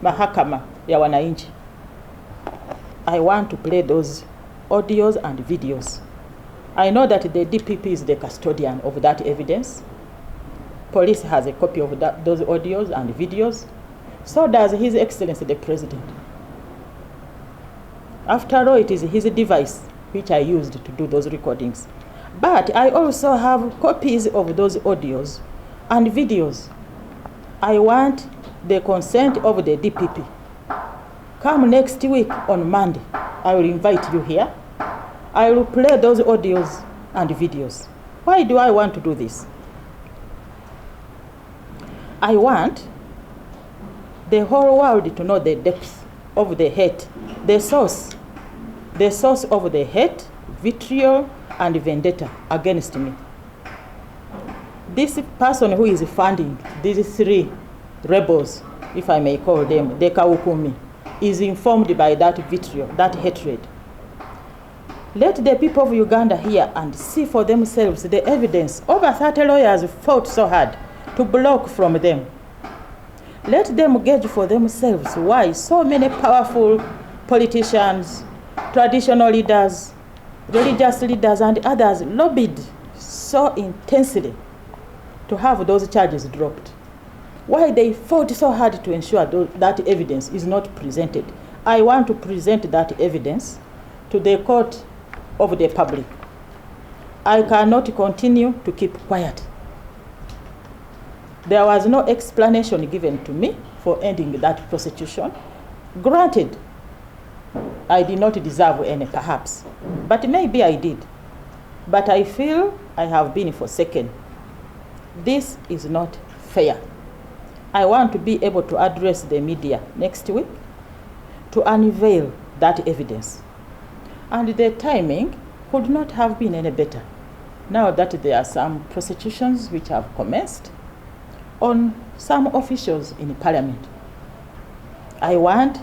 mahakama ya wananchi. I want to play those audios and videos. I know that the DPP is the custodian of that evidence. Police has a copy of those audios and videos. So does His Excellency the President. After all, it is his device which I used to do those recordings. But I also have copies of those audios and videos. I want the consent of the DPP. Come next week on Monday, I will invite you here. I will play those audios and videos. Why do I want to do this? I want the whole world to know the depth of the hate, the source of the hate, vitriol, and vendetta against me. This person who is funding these three rebels, if I may call them, the Kawukumi, is informed by that vitriol, that hatred. Let the people of Uganda hear and see for themselves the evidence. Over 30 lawyers fought so hard to block from them. Let them gauge for themselves why so many powerful politicians, traditional leaders, religious leaders, and others lobbied so intensely to have those charges dropped. Why they fought so hard to ensure that evidence is not presented. I want to present that evidence to the court of the public. I cannot continue to keep quiet. There was no explanation given to me for ending that prosecution. Granted, I did not deserve any, perhaps, but maybe I did. But I feel I have been forsaken. This is not fair. I want to be able to address the media next week to unveil that evidence. And the timing could not have been any better, now that there are some prosecutions which have commenced on some officials in Parliament. I want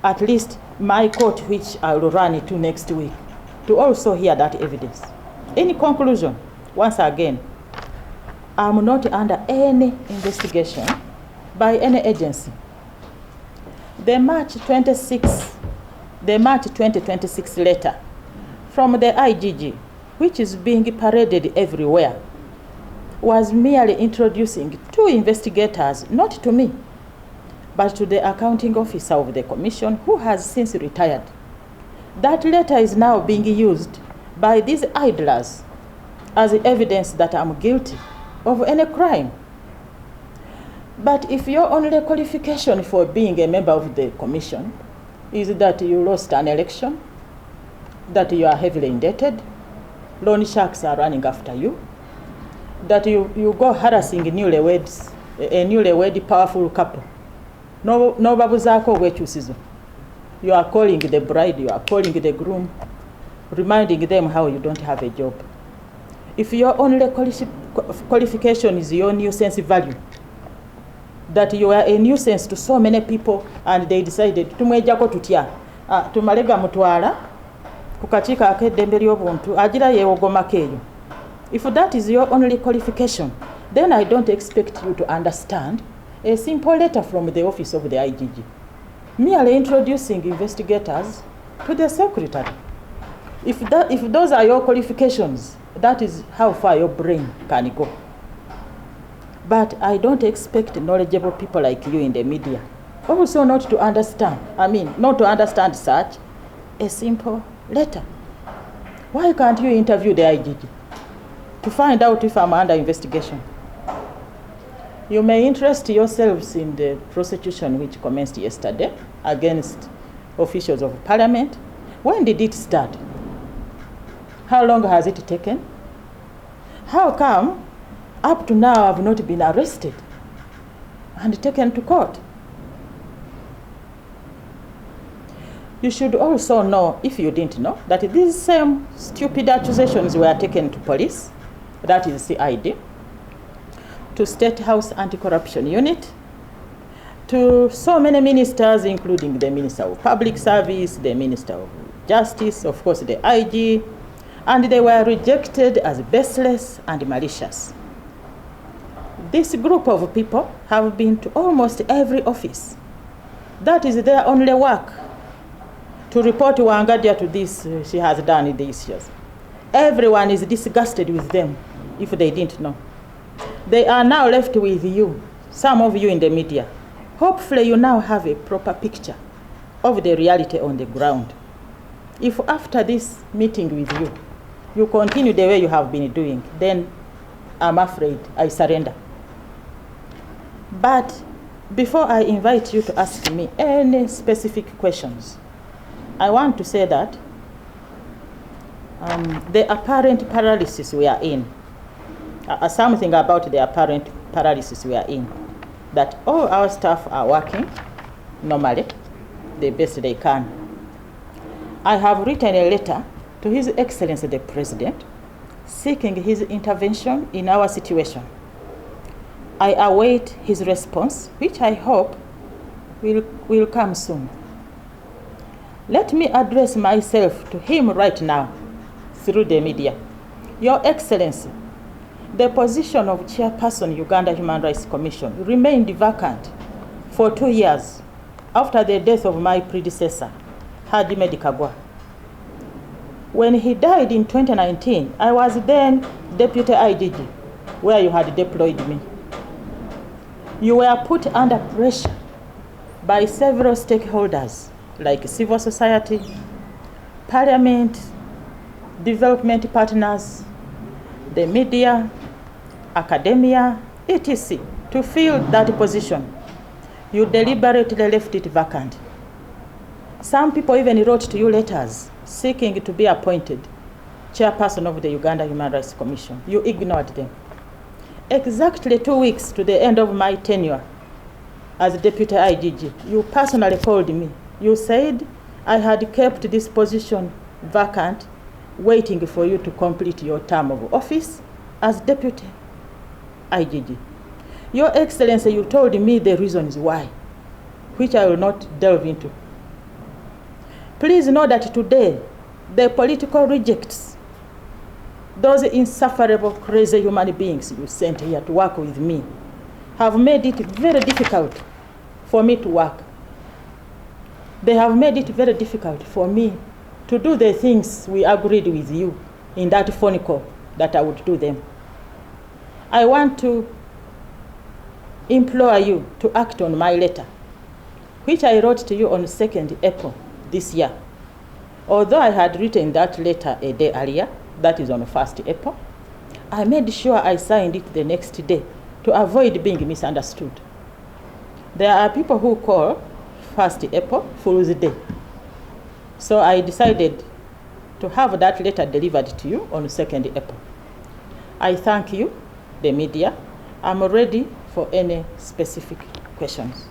at least my court, which I will run it to next week, to also hear that evidence. In conclusion, once again, I'm not under any investigation by any agency. The March 2026 letter from the IGG, which is being paraded everywhere, was merely introducing two investigators, not to me, but to the accounting officer of the commission, who has since retired. That letter is now being used by these idlers as evidence that I'm guilty of any crime. But if your only qualification for being a member of the commission is that you lost an election, that you are heavily indebted, loan sharks are running after you, that you go harassing newlyweds, a newlywed powerful couple, no babuzako wechusizo. You are calling the bride, you are calling the groom, reminding them how you don't have a job. If your only qualification is your nuisance value, that you are a nuisance to so many people, and they decided tumwejako tutya tumalega mutwala kukachika akedembe ly'obuntu agira yewogomako eyo. If that is your only qualification, then I don't expect you to understand a simple letter from the office of the IGG, merely introducing investigators to the secretary. If those are your qualifications, that is how far your brain can go. But I don't expect knowledgeable people like you in the media also not to understand such a simple letter. Why can't you interview the IGG to find out if I'm under investigation? You may interest yourselves in the prosecution which commenced yesterday against officials of Parliament. When did it start? How long has it taken? How come up to now I've not been arrested and taken to court? You should also know, if you didn't know, that these same stupid accusations were taken to police, that is CID, to State House Anti-Corruption Unit, to so many ministers, including the Minister of Public Service, the Minister of Justice, of course the IG, and they were rejected as baseless and malicious. This group of people have been to almost every office That is their only work, to report Wangadya to this, she has done these years. Everyone is disgusted with them if they didn't know. They are now left with you, some of you in the media. Hopefully you now have a proper picture of the reality on the ground. If after this meeting with you, you continue the way you have been doing, then I'm afraid I surrender. But before I invite you to ask me any specific questions, I want to say that the apparent paralysis we are in, something about the apparent paralysis we are in, that all our staff are working normally, the best they can. I have written a letter to His Excellency the President seeking his intervention in our situation. I await his response, which I hope will come soon. Let me address myself to him right now through the media. Your Excellency, the position of Chairperson Uganda Human Rights Commission remained vacant for 2 years after the death of my predecessor, Hajime Dikagwa. When he died in 2019, I was then Deputy IGG, where you had deployed me. You were put under pressure by several stakeholders like civil society, parliament, development partners, the media, academia, etc. to fill that position. You deliberately left it vacant. Some people even wrote to you letters seeking to be appointed chairperson of the Uganda Human Rights Commission. You ignored them. Exactly 2 weeks to the end of my tenure as Deputy IGG, you personally called me. You said I had kept this position vacant, waiting for you to complete your term of office as Deputy IGG. Your Excellency, you told me the reasons why, which I will not delve into. Please know that today, the political rejects, those insufferable, crazy human beings you sent here to work with me, have made it very difficult for me to work. They have made it very difficult for me to do the things we agreed with you in that phone call that I would do them. I want to implore you to act on my letter, which I wrote to you on 2nd April this year. Although I had written that letter a day earlier, that is on 1st April, I made sure I signed it the next day to avoid being misunderstood. There are people who call 1st April Fool's Day. So I decided to have that letter delivered to you on 2nd April. I thank you, the media. I'm ready for any specific questions.